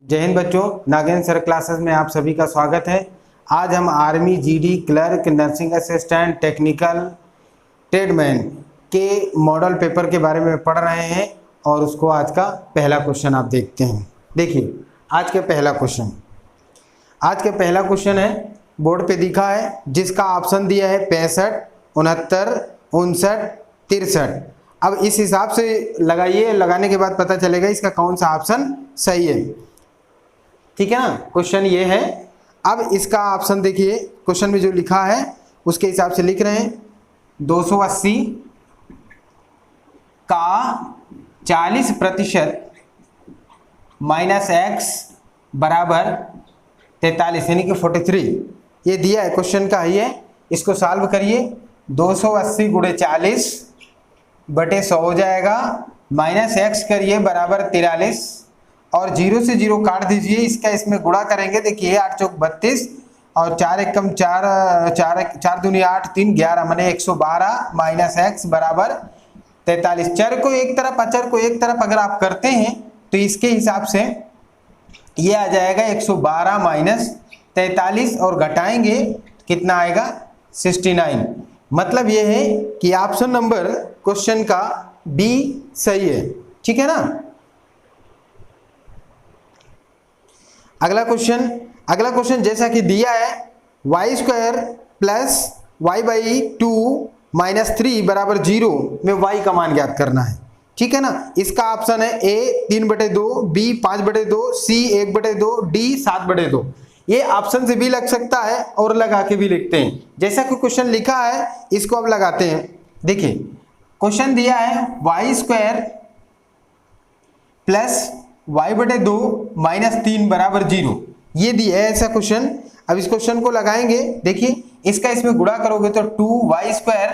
जय हिंद बच्चों, Nagendra sir classes में आप सभी का स्वागत है। आज हम army, GD, clerk, nursing assistant, technical, tradesman के मॉडल पेपर के बारे में पढ़ रहे हैं और उसको आज का पहला क्वेश्चन आप देखते हैं। देखिए आज का पहला क्वेश्चन है, बोर्ड पे दिखा है, जिसका ऑप्शन दिया है 65, 69, 59, 63। अब इस हिसाब से लगाइए, लगाने के बाद पता चलेगा इसका कौन सा ऑप्शन सही है। ठीक है ना, क्वेश्चन ये है। अब इसका ऑप्शन देखिए, क्वेश्चन में जो लिखा है उसके हिसाब से लिख रहे हैं। 280 का 40% माइनस एक्स बराबर 43 यानी कि 43, ये दिया है क्वेश्चन का ही है। इसको सॉल्व करिए। 280 गुणे 40 बटे 100 हो जाएगा, माइनस एक्स करिए बराबर 43 और 0 से 0 काट दीजिए। इसका इसमें गुणा करेंगे। देखिए 8 चौक 32 और 4 एकम 4, 4 दूनी 8, 3 11 माने 112 माइनस एक्स बराबर 43। चर को एक तरफ, अचर को एक तरफ अगर आप करते हैं तो इसके हिसाब से ये आ जाएगा 112 माइनस 43 और घटाएंगे कितना आएगा 69। मतलब ये है कि ऑप्शन नंबर क्वेश्चन का बी सही है। ठीक है ना। अगला क्वेश्चन जैसा कि दिया है, Y square plus Y by 2 minus 3 बराबर 0 में वाई का मान ज्ञात करना है। ठीक है ना। इसका ऑप्शन है ए 3/2, बी 5/2, सी 1/2, डी 7/2। ये ऑप्शन से भी लग सकता है और लगा के भी लिखते हैं। जैसा कि क्वेश्चन लिखा है इसको अब लगाते हैं। देखिए क्वेश्चन दिया है Y square plus y/2 minus 3 बराबर 0, ये दिया है ऐसा क्वेश्चन। अब इस क्वेश्चन को लगाएंगे। देखिए इसका इसमें गुणा करोगे तो 2y²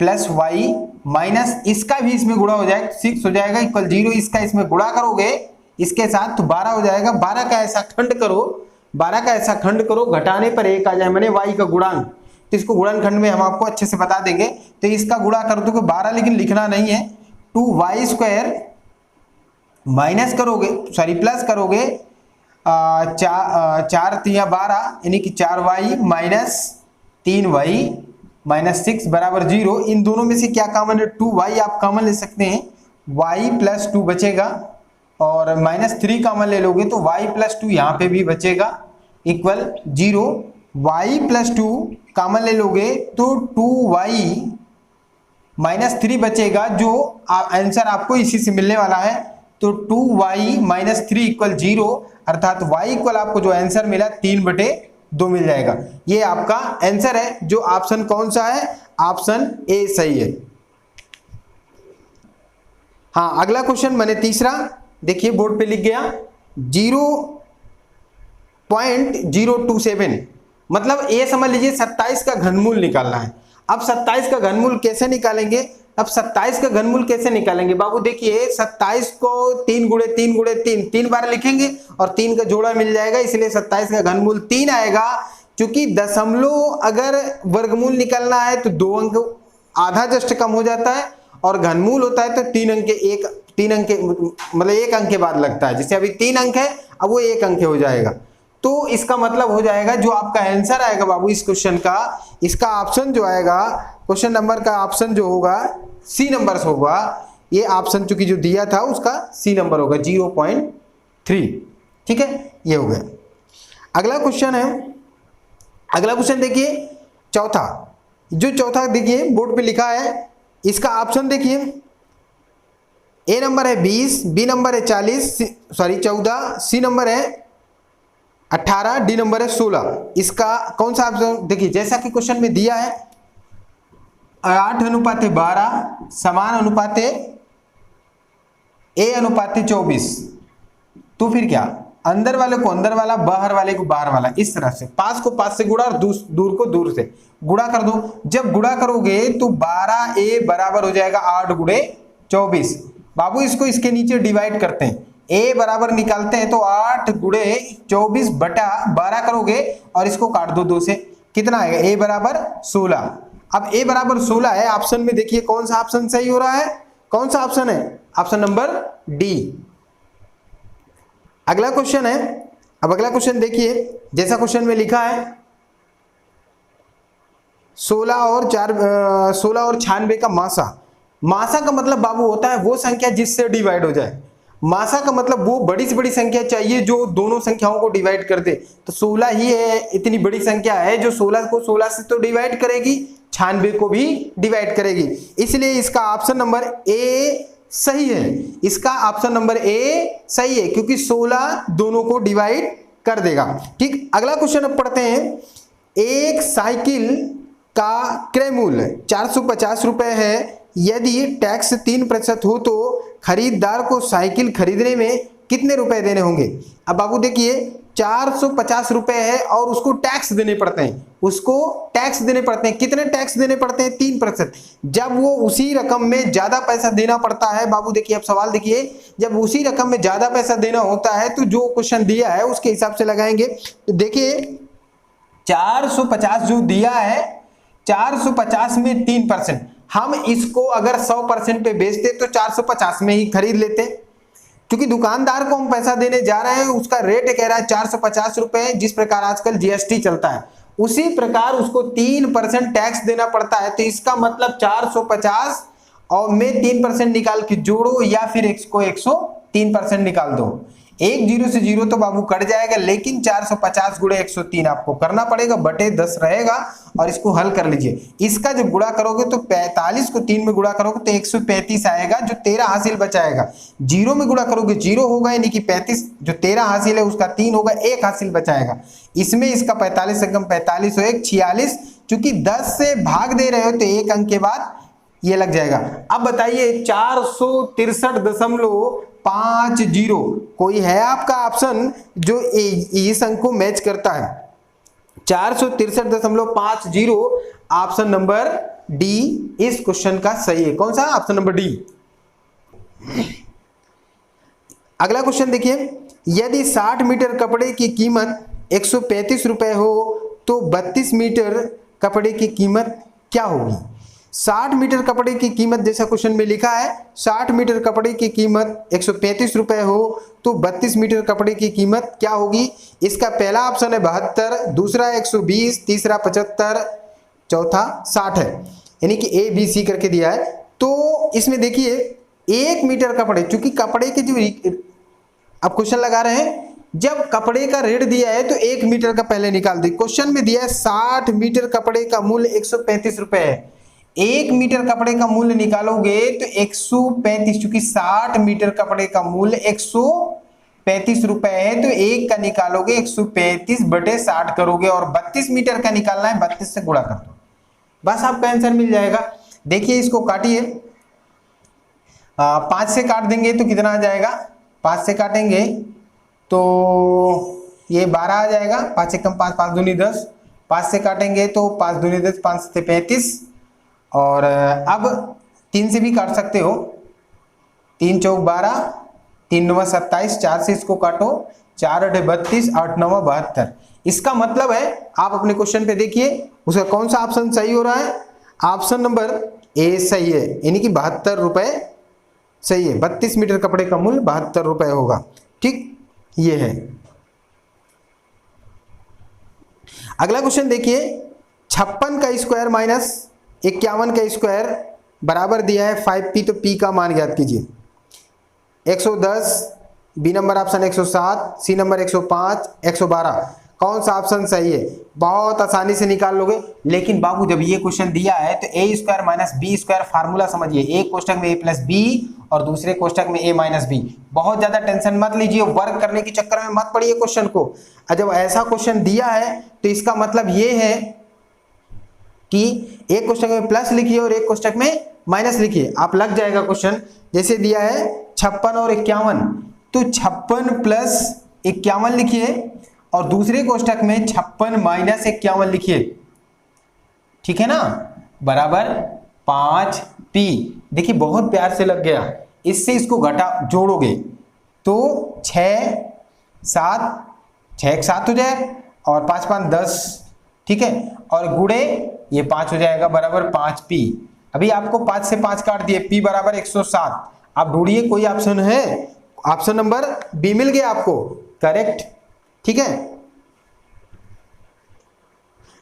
प्लस y माइनस इसका भी इसमें गुणा हो जाएगा 6 हो जाएगा इक्वल 0। इसका इसमें गुणा करोगे इसके साथ तो 12 हो जाएगा। 12 का ऐसा खंड करो, घटाने पर 1 आ जाए माने y का गुणांक। तो इसको गुणनखंड में हम आपको अच्छे से बता देंगे। तो इसका गुणा कर दो 12, लेकिन लिखना नहीं है। 2y² माइनस करोगे, सॉरी प्लस करोगे 4 3 12 यानी कि 4y माइनस 3y माइनस 6 बराबर 0। इन दोनों में से क्या कॉमन है? 2y आप कॉमन ले सकते हैं, y प्लस 2 बचेगा और माइनस 3 कॉमन ले लोगे तो y प्लस 2 यहाँ पे भी बचेगा इक्वल 0। y प्लस 2 कॉमन ले लोगे तो 2y माइनस 3 बचेगा, जो आंसर आपको इसी से मिलने वाला है। तो 2y माइनस 3 इक्वल 0, अर्थात y इक्वल आपको जो आंसर मिला 3/2 मिल जाएगा। ये आपका आंसर है। जो ऑप्शन कौन सा है? ऑप्शन ए सही है। हाँ, अगला क्वेश्चन मैंने तीसरा, देखिए बोर्ड पे लिख गया 0.027, मतलब ये समझ लीजिए 27 का घनमूल निकालना है। अब 27 का घनमूल कैसे निकालेंगे? बाबू देखिए 27 को 3 गुणे 3 बार लिखेंगे और 3 का जोड़ा मिल जाएगा, इसलिए 27 का घनमूल 3 आएगा। क्योंकि दशमलव अगर वर्गमूल निकालना है तो 2 अंक आधा जस्ट कम हो जाता है और घनमूल होता है तो 3 अंक मतलब 1 अंक के बाद लगता है। जैसे अभी 3 अंक है, अब वो 1 अंक हो जाएगा। तो इसका मतलब हो जाएगा जो आपका आंसर आएगा बाबू इस क्वेश्चन का, इसका ऑप्शन जो आएगा, क्वेश्चन नंबर का ऑप्शन जो होगा सी नंबर से होगा। ये ऑप्शन चूंकि जो दिया था उसका सी नंबर होगा 0.3। ठीक है, ये हो गया। अगला क्वेश्चन देखिए चौथा देखिए बोर्ड पे लिखा है, इसका ऑप्शन देखिए। ए नंबर है 20, बी नंबर है 14, सी नंबर है 18, डी नंबर है 16। इसका कौन सा ऑप्शन? देखिए जैसा कि क्वेश्चन में दिया है 8:12 समान अनुपाते a अनुपाते 24। तो फिर क्या, अंदर वाले को अंदर वाला, बाहर वाले को बाहर वाला, इस तरह से पास को पास से गुणा और दूर को दूर से गुणा कर दो। जब गुणा करोगे तो 12a बराबर हो जाएगा 8 गुणे 24। बाबू इसको इसके नीचे डिवाइड करते हैं, a बराबर निकालते हैं तो 8 गुणे 24 बटा 12 करोगे और इसको काट दो 2 से, कितना आएगा? a बराबर 16। अब a बराबर 16 है। ऑप्शन में देखिए कौन सा ऑप्शन सही हो रहा है? कौन सा ऑप्शन है? Option number D. अगला क्वेश्चन है, अब अगला क्वेश्चन देखिए, जैसा क्वेश्चन में लिखा है 16 और 96 का मासा। मासा का मतलब बाबू होता है वो संख्या जिससे डिवाइड हो जाए। मासा का मतलब वो बड़ी से बड़ी संख्या चाहिए जो दोनों संख्याओं को डिवाइड कर दे। तो 16 ही है, इतनी बड़ी संख्या है जो 16 को 16 से तो डिवाइड करेगी, 96 को भी डिवाइड करेगी। इसलिए इसका ऑप्शन नंबर ए सही है। इसका ऑप्शन नंबर ए सही है क्योंकि 16 दोनों को डिवाइड कर देगा। ठीक, अगला क्वेश्चन अब पढ़ते हैं। एक साइकिल का क्रय मूल्य 450 रुपए है। यदि टैक्स 3% हो तो खरीदार को साइकिल खरीदने में कितने रुपए देने होंगे? अब बाबू देखिए 450 रुपए है और उसको टैक्स देने पड़ते हैं, उसको टैक्स देने पड़ते हैं। कितने टैक्स देने पड़ते हैं? 3%। जब वो उसी रकम में ज्यादा पैसा देना पड़ता है, बाबू देखिए अब सवाल देखिए, जब उसी रकम में ज्यादा पैसा देना होता है तो जो क्वेश्चन दिया है उसके हिसाब से लगाएंगे। तो देखिए 450 जो दिया है, 450 में 3%, हम इसको अगर 100% पे बेचते तो 450 में ही खरीद लेते, क्योंकि दुकानदार को हम पैसा देने जा रहे हैं, उसका रेट कह रहा है 450 रुपए। जिस प्रकार आजकल जीएसटी चलता है उसी प्रकार उसको 3% टैक्स देना पड़ता है। तो इसका मतलब 450 और में 3% निकाल के जोड़ो या फिर इसको 103% निकाल दो। एक जीरो से जीरो तो बाबू कट जाएगा, लेकिन 450 गुणे 103 आपको करना पड़ेगा, बटे 10 रहेगा और इसको हल कर लीजिए। इसका जब गुणा करोगे तो 45 को 3 में गुणा करोगे तो 135 आएगा, जो 13 हासिल बचाएगा। जीरो में गुणा करोगे जीरो होगा, यानी कि 35, जो 13 हासिल है उसका 3 होगा, 1 हासिल बचाएगा। इसमें इसका 45 से कम 45 हो 1 46, चूंकि 10 से भाग दे रहे हो तो 1 अंक के बाद ये लग जाएगा। अब बताइए 463.50 कोई है आपका ऑप्शन जो इस अंक को मैच करता है? 463.50 ऑप्शन नंबर डी इस क्वेश्चन का सही है। कौन सा? Option number D. अगला क्वेश्चन देखिए, यदि 60 मीटर कपड़े की कीमत 135 रुपए हो तो 32 मीटर कपड़े की कीमत क्या होगी? 60 मीटर कपड़े की कीमत, जैसा क्वेश्चन में लिखा है 60 मीटर कपड़े की कीमत 135 रुपए हो तो 32 मीटर कपड़े की कीमत क्या होगी? इसका पहला ऑप्शन है 72, दूसरा 120, तीसरा 75, चौथा 60 है, यानी कि ए बी सी करके दिया है। तो इसमें देखिए 1 मीटर कपड़े, चूंकि कपड़े के जो अब क्वेश्चन लगा रहे हैं, जब कपड़े का रेट दिया है तो 1 मीटर का पहले निकाल दे। क्वेश्चन में दिया है 60 मीटर कपड़े का मूल्य 135 रुपए है, 1 मीटर कपड़े का मूल्य निकालोगे तो 135, चूंकि 60 मीटर कपड़े का मूल्य 135 रुपए है तो 1 का निकालोगे 135 बटे 60 करोगे और 32 मीटर का निकालना है, 32 से गुणा कर दो, बस आपका आंसर मिल जाएगा। देखिए इसको काटिए, 5 से काट देंगे तो कितना आ जाएगा? 5 से काटेंगे तो ये 12 आ जाएगा, 5 से कम 5, 5 दूनी 10, 5 से काटेंगे तो 5 दूनी 10, 5 से 35, और अब 3 से भी काट सकते हो, 3 चौक 12, 3 9 27, 4 से इसको काटो, 4 8 32, 8 9 72। इसका मतलब है आप अपने क्वेश्चन पे देखिए उसका कौन सा ऑप्शन सही हो रहा है? ऑप्शन नंबर ए सही है, यानी कि 72 रुपए सही है। 32 मीटर कपड़े का मूल्य 72 रुपए होगा। ठीक, ये है। अगला क्वेश्चन देखिए, 56 का स्क्वायर माइनस 51 का स्क्वायर बराबर दिया है 5p, तो p का मान ज्ञात कीजिए। 110, B number option 107, C number 105, 112, कौन सा ऑप्शन सही है? बहुत आसानी से निकाल लोगे, लेकिन बाबू जब ये क्वेश्चन दिया है तो A square minus B square formula समझिए। एक कोष्टक में ए प्लस बी और दूसरे कोष्टक में ए माइनस बी। बहुत ज्यादा टेंशन मत लीजिए, वर्क करने के चक्कर में मत पड़िए क्वेश्चन को। और जब ऐसा क्वेश्चन दिया है तो इसका मतलब ये है कि एक कोष्टक में प्लस लिखिए और एक कोष्टक में माइनस लिखिए, आप लग जाएगा क्वेश्चन। जैसे दिया है 56 और 51, तो 56 प्लस 51 लिखिए और दूसरे कोष्टक में 56 माइनस 51 लिखिए, ठीक है ना, बराबर 5p। देखिए बहुत प्यार से लग गया। इससे इसको घटा जोड़ोगे तो 6 7 6 7 हो जाए और 5 5 10, ठीक है, और गुणे ये 5 हो जाएगा बराबर 5p। अभी आपको 5 से 5 काट दिए, p बराबर 107। आप ढूंढिए कोई ऑप्शन है, ऑप्शन नंबर बी मिल गया आपको, करेक्ट। ठीक है,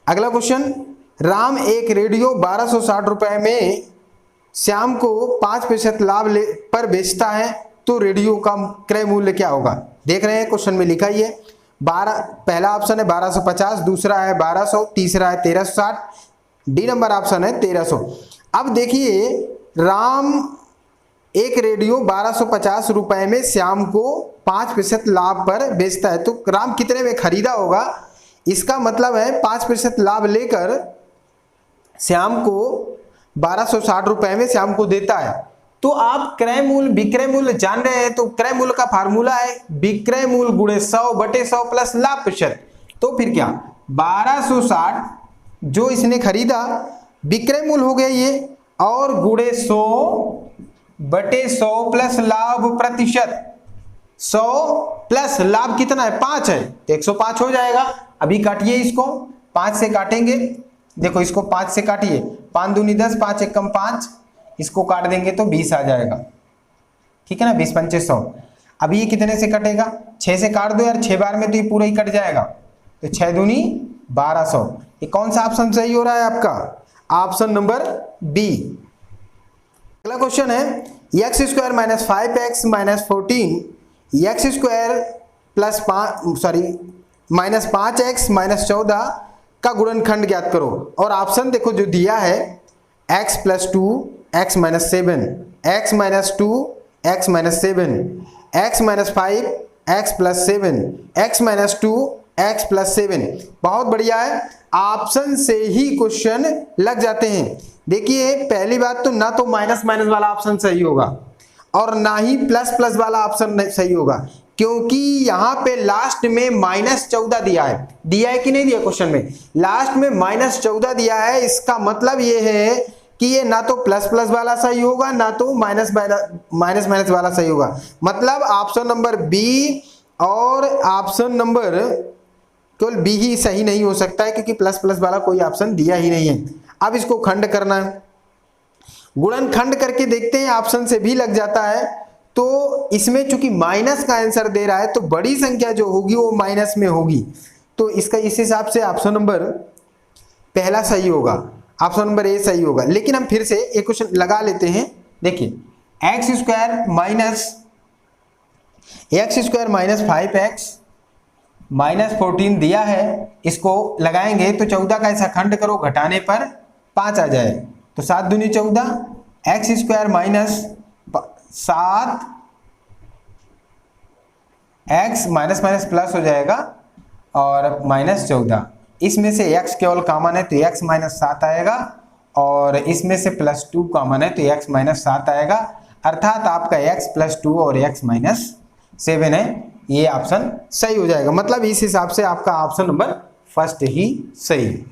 अगला क्वेश्चन, राम एक रेडियो 1260 रुपए में श्याम को 5% लाभ पर बेचता है, तो रेडियो का क्रय मूल्य क्या होगा? देख रहे हैं क्वेश्चन में लिखा ही है 12, पहला ऑप्शन है 1250, दूसरा है 1200, तीसरा है 1360, डी नंबर ऑप्शन है 1300। अब देखिए, राम एक रेडियो 1250 रुपए में श्याम को 5% लाभ पर बेचता है, तो राम कितने में खरीदा होगा? इसका मतलब है 5% लाभ लेकर श्याम को 1260 रुपए में श्याम को देता है। तो आप क्रय मूल्य विक्रय मूल्य जान रहे हैं, तो क्रय मूल्य का फार्मूला है विक्रय मूल्य गुणे 100/100 प्लस लाभ प्रतिशत। तो फिर क्या, 1260 जो इसने खरीदा विक्रय मूल्य हो गया ये, और गुणे 100/100 प्लस लाभ प्रतिशत। 100 प्लस लाभ कितना है? 5 है, तो 105 हो जाएगा। अभी काटिए इसको, 5 से काटेंगे, देखो इसको 5 से काटिए, 5 दूनी 10, 5 एक कम 5, इसको काट देंगे तो 20 आ जाएगा। ठीक है ना, 20 पंचे 100। अभी ये कितने से कटेगा? 6 से काट दो यार, 6 बार में तो ये पूरा ही कट जाएगा, तो 6 दूनी 1200। ये कौन सा ऑप्शन सही हो रहा है आपका? Option number B. अगला क्वेश्चन है, x² - 5x - 14 x² plus -5x - 14 का गुणनखंड ज्ञात करो। और ऑप्शन देखो जो दिया है, x + 2 x - 7, x - 2 x - 7, x - 5 x + 7, x - 2 x + 7। बहुत बढ़िया है, ऑप्शन से ही क्वेश्चन लग जाते हैं। देखिए पहली बात तो ना तो माइनस माइनस वाला ऑप्शन सही होगा और ना ही प्लस प्लस वाला ऑप्शन सही होगा, क्योंकि यहां पे लास्ट में -14 दिया है कि नहीं दिया? क्वेश्चन में लास्ट में -14 दिया है। इसका मतलब ये है कि ये ना तो प्लस प्लस वाला सही होगा, ना तो माइनस माइनस वाला सही होगा। मतलब ऑप्शन नंबर बी और ऑप्शन नंबर केवल बी ही सही नहीं हो सकता है, क्योंकि प्लस प्लस वाला कोई ऑप्शन दिया ही नहीं है। अब इसको खंड करना है, गुणन खंड करके देखते हैं, ऑप्शन से भी लग जाता है। तो इसमें चूंकि माइनस का आंसर दे रहा है, तो बड़ी संख्या जो होगी वो माइनस में होगी, तो इसका इस हिसाब से ऑप्शन नंबर पहला सही होगा, ऑप्शन नंबर ए सही होगा। लेकिन हम फिर से एक क्वेश्चन लगा लेते हैं। देखिए x² - 5x - 14 दिया है, इसको लगाएंगे तो 14 का ऐसा खंड करो, घटाने पर 5 आ जाए, तो 7 दूनी 14, x² - 7 x minus minus plus हो जाएगा और -14। इसमें से x केवल कॉमन है तो x - 7 आएगा, और इसमें से +2 कॉमन है तो x - 7 आएगा। अर्थात आपका x + 2 और x - 7 है, ये ऑप्शन सही हो जाएगा। मतलब इस हिसाब से आपका ऑप्शन नंबर फर्स्ट ही सही।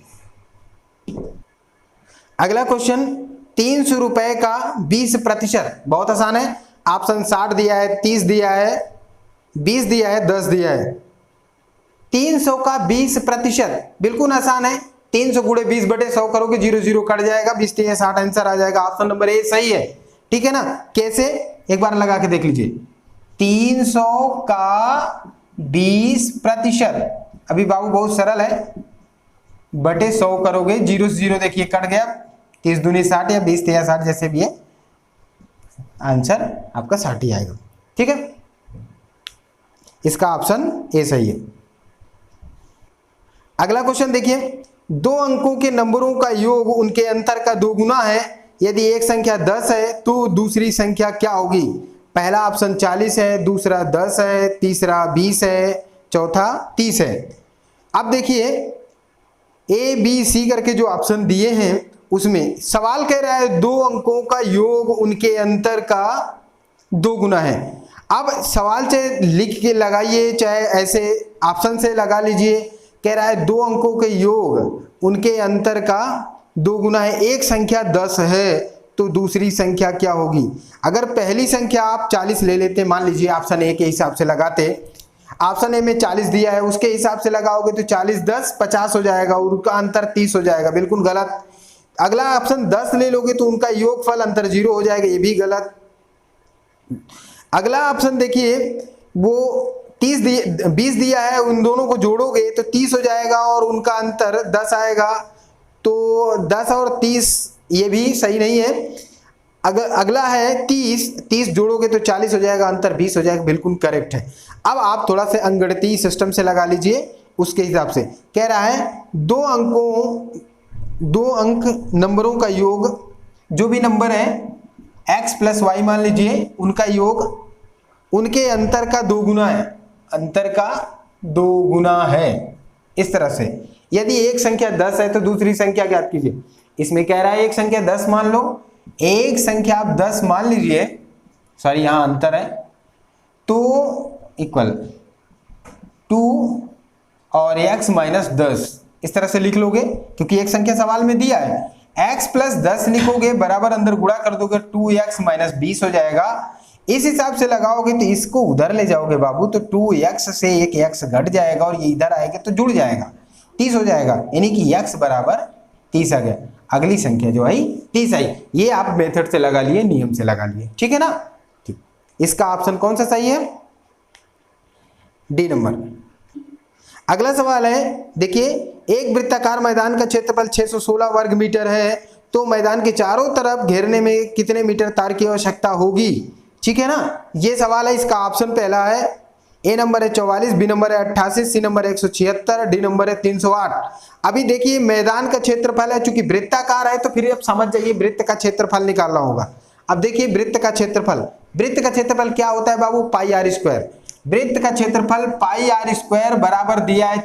अगला क्वेश्चन, 300 रुपए का 20%, बहुत आसान है। ऑप्शन 60 दिया है, 30 दिया है, 20 दिया है, 10 दिया है। 300 का 20% बिल्कुल आसान है, 300 गुणे 20/100 करोगे, 0 0 कट जाएगा, 20 3 60 आंसर आ जाएगा। ऑप्शन नंबर ए सही है। ठीक है ना, कैसे? एक बार लगा के देख लीजिए। 300 का 20%, अभी बाबू बहुत सरल है, बटे 100 करोगे, 0 से 0 देखिए कट गया, 30 दूनी 60 या 20 3 60 जैसे भी है, आंसर आपका 60 ही आएगा। ठीक है, इसका ऑप्शन ए सही है। अगला क्वेश्चन देखिए, 2 अंकों के नंबरों का योग उनके अंतर का 2 गुना है। यदि एक संख्या 10 है तो दूसरी संख्या क्या होगी? पहला ऑप्शन 40 है, दूसरा 10 है, तीसरा 20 है, चौथा 30 है। अब देखिए ए बी सी करके जो ऑप्शन दिए हैं उसमें सवाल कह रहा है 2 अंकों का योग उनके अंतर का 2 गुना है। अब सवाल चाहे लिख के लगाइए, चाहे ऐसे ऑप्शन से लगा लीजिए। कह रहा है 2 अंकों के योग उनके अंतर का 2 गुना है। एक संख्या 10 है तो दूसरी संख्या क्या होगी? अगर पहली संख्या आप 40 ले लेते, मान लीजिए ऑप्शन ए के हिसाब से लगाते, ऑप्शन ए में 40 दिया है, उसके हिसाब से लगाओगे तो 40 10 50 हो जाएगा, और उनका अंतर 30 हो जाएगा, बिल्कुल गलत। अगला ऑप्शन 10 ले लोगे तो उनका योगफल अंतर 0 हो जाएगा, ये भी गलत। अगला ऑप्शन देखिए, वो 20 दिया है, उन दोनों को जोड़ोगे तो 30 हो जाएगा और उनका अंतर 10 आएगा। तो 10 और 30 ये भी सही नहीं है। अगला है 30 जोड़ोगे तो 40 हो जाएगा, अंतर 20 हो जाएगा, बिल्कुल करेक्ट है। अब आप थोड़ा सा अंकगणितीय सिस्टम से लगा लीजिए, उसके हिसाब से कह रहा है दो अंक नंबरों का योग, जो भी नंबर है x प्लस वाई मान लीजिए, उनका योग उनके अंतर का 2 गुना है, अंतर का 2 गुना है। इस तरह से यदि एक संख्या 10 है तो दूसरी संख्या ज्ञात कीजिए। इसमें कह रहा है एक संख्या 10 मान लो, एक संख्या आप 10 मान लीजिए, सॉरी यहां अंतर है, तो इक्वल 2 और x माइनस 10 इस तरह से लिख लोगे, क्योंकि एक संख्या सवाल में दिया है। x प्लस 10 लिखोगे, बराबर अंदर गुणा कर दोगे, 2x माइनस 20 हो जाएगा। इस हिसाब से लगाओगे तो इसको उधर ले जाओगे बाबू, तो 2x से एक x घट जाएगा और ये इधर आएगा तो जुड़ जाएगा, 30 हो जाएगा, यानी कि x बराबर 30 आ गया। अगली संख्या जो आई 30 आई। ये आप मेथड से लगा लिए, नियम से लगा लिए, ठीक है ना। ठीक, इसका ऑप्शन कौन सा सही है? D number. अगला सवाल है, देखिए एक वृत्ताकार मैदान का क्षेत्रफल 616 वर्ग मीटर है, तो मैदान के चारों तरफ घेरने में कितने मीटर तार की आवश्यकता होगी? ठीक है ना, ये सवाल है। इसका ऑप्शन पहला है, ए नंबर है 44, बी नंबर है 88, सी नंबर है 176, डी नंबर है 308। अभी देखिए मैदान का क्षेत्रफल है, चूंकि वृत्ताकार है तो फिर अब समझ जाइए वृत्त का क्षेत्रफल निकालना होगा। अब देखिए वृत्त का क्षेत्रफल क्या होता है बाबू? पाई आर स्क्वायर। वृत्त का क्षेत्रफल पाई आर स्क्वायर बराबर दिया है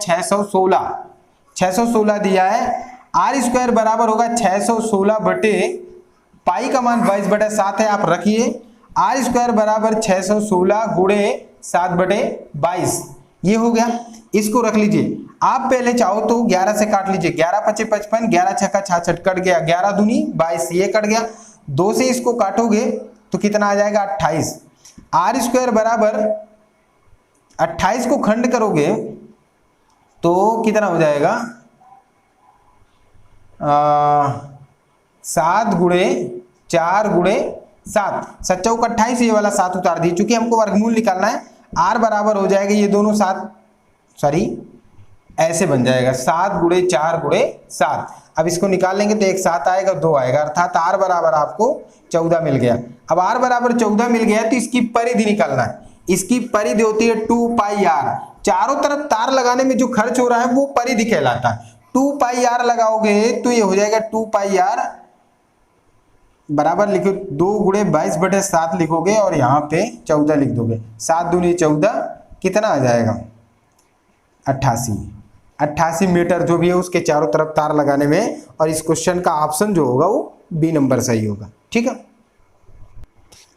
616 दिया है। आर स्क्वायर बराबर होगा 616 बटे पाई का मान 22/7 है, आप रखिए। आर स्क्वायर बराबर 616 गुणे 7/22, ये हो गया। इसको रख लीजिए। आप पहले चाहो तो 11 से काट लीजिए, 11 × 5 = 55, 11 × 6 = 66 कट गया, 11 दूनी 22, ये कट गया। 2 से इसको काटोगे तो कितना आ जाएगा? 28। आर स्क्वायर बराबर 28 को खंड करोगे तो कितना हो जाएगा? 7 गुणे 4 गुणे 7, 7 × 28, ये वाला 7 उतार दिए, चूंकि हमको वर्गमूल निकालना है। आर बराबर हो जाएगा ये दोनों 7, सॉरी ऐसे बन जाएगा 7 गुणे 4 गुणे 7। अब इसको निकाल लेंगे तो एक 7 आएगा, 2 आएगा, अर्थात आर बराबर आपको 14 मिल गया। अब आर बराबर 14 मिल गया तो इसकी परिधि निकालना है। इसकी परिधि होती है 2 पाई आर। चारों तरफ तार लगाने में जो खर्च हो रहा है वो परिधि कहलाता है। 2 पाई आर लगाओगे तो ये हो जाएगा 2 पाई आर बराबर लिखो 2 गुणे 22/7 लिखोगे और यहाँ पे 14 लिख दोगे। 7 दूनी 14, कितना आ जाएगा? 88 मीटर जो भी है उसके चारों तरफ तार लगाने में। और इस क्वेश्चन का ऑप्शन जो होगा वो बी नंबर सही होगा, ठीक है।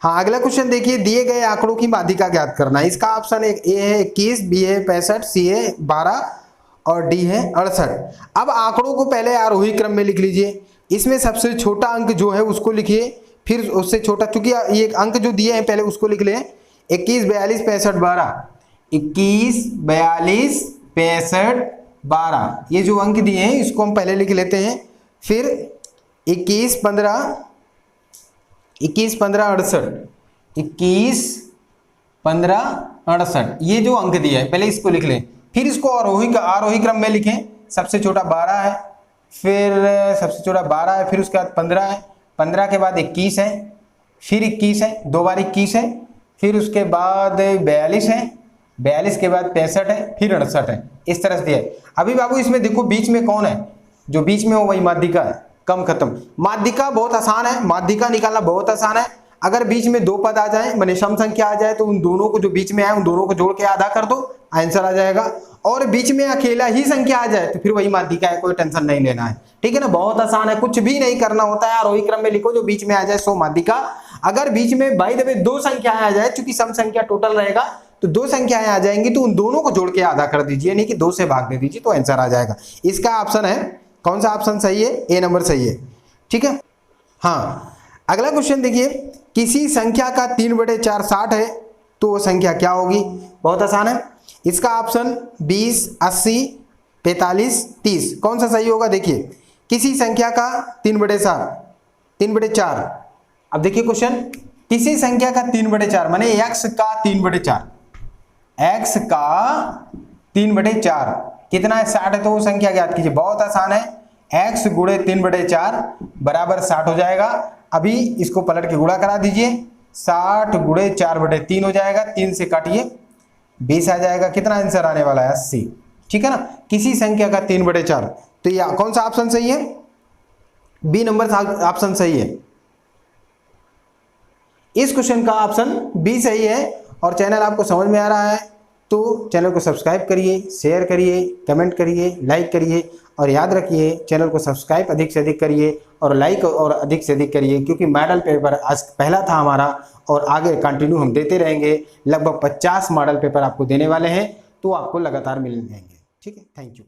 हाँ, अगला क्वेश्चन देखिए, दिए गए आंकड़ों की माध्यिका ज्ञात करना है। इसका ऑप्शन ए है 21, बी है 65, सी है 12 और डी है 68। अब आंकड़ों को पहले आरोही क्रम में लिख लीजिए। इसमें सबसे छोटा अंक जो है उसको लिखिए, फिर उससे छोटा, चूंकि ये अंक जो दिए हैं पहले उसको लिख लें। 21, 42, 65, 12, 21, 42, 65, 12, ये जो अंक दिए हैं इसको हम पहले लिख लेते हैं। फिर 21, 15, 68, 21, 15, 68, ये जो अंक दिया है पहले इसको लिख लें। फिर इसको आरोही क्रम में लिखें। सबसे छोटा 12 है, फिर सबसे छोटा 12 है, फिर उसके बाद 15 है, 15 के बाद 21 है, फिर 21 है, 2 बार 21 है, फिर उसके बाद 42 है, 42 के बाद 65 है, फिर 68 है। इस तरह से दिया है। अभी बाबू इसमें देखो बीच में कौन है? जो बीच में हो वही माध्यिका है। कम खत्म। माध्यिका बहुत आसान है, माध्यिका निकालना बहुत आसान है। अगर बीच में 2 पद आ जाए, माने सम संख्या आ जाए, तो उन दोनों को जो बीच में आए उन दोनों को जोड़ के आधा कर दो, आंसर आ जाएगा। और बीच में अकेला ही संख्या आ जाए तो फिर वही माध्यिका है, कोई टेंशन नहीं लेना है, ठीक है ना। बहुत आसान है, कुछ भी नहीं करना होता है। आरोही क्रम में लिखो, जो बीच में आ जाए सो माध्यिका। अगर बीच में बाय द वे 2 संख्याएं आ जाए, चूंकि सम संख्या टोटल रहेगा तो 2 संख्याएं आ जाएंगी, तो उन दोनों को जोड़ के आधा कर दीजिए, नहीं कि 2 से भाग दे दीजिए, तो आंसर आ जाएगा। इसका ऑप्शन है, कौन सा ऑप्शन सही है? ए नंबर सही है, ठीक है। हाँ, अगला क्वेश्चन देखिए, किसी संख्या का 3/4 60 है तो वो संख्या क्या होगी? बहुत आसान है। इसका ऑप्शन 20, 80, 45, 30, कौन सा सही होगा? देखिए, किसी संख्या का 3/4। अब देखिए क्वेश्चन, किसी संख्या का 3/4 माने x का 3/4, x का 3/4 कितना है 60 है, तो वो संख्या ज्ञात कीजिए। बहुत आसान है, x गुणे 3/4 बराबर 60 हो जाएगा। अभी इसको पलट के गुणा करा दीजिए, 60 गुणे 4/3 हो जाएगा, 3 से काटिए 20 आ जाएगा। कितना आंसर आने वाला है 80, ठीक है ना। किसी संख्या का 3/4, तो ये कौन सा ऑप्शन सही है, बी नंबर ऑप्शन सही है। इस क्वेश्चन का ऑप्शन बी सही है। और चैनल आपको समझ में आ रहा है तो चैनल को सब्सक्राइब करिए, शेयर करिए, कमेंट करिए, लाइक करिए। और याद रखिए चैनल को सब्सक्राइब अधिक से अधिक करिए और लाइक और अधिक से अधिक करिए, क्योंकि मॉडल पेपर आज पहला था हमारा और आगे कंटिन्यू हम देते रहेंगे। लगभग 50 मॉडल पेपर आपको देने वाले हैं, तो आपको लगातार मिल जाएंगे। ठीक है, थैंक यू।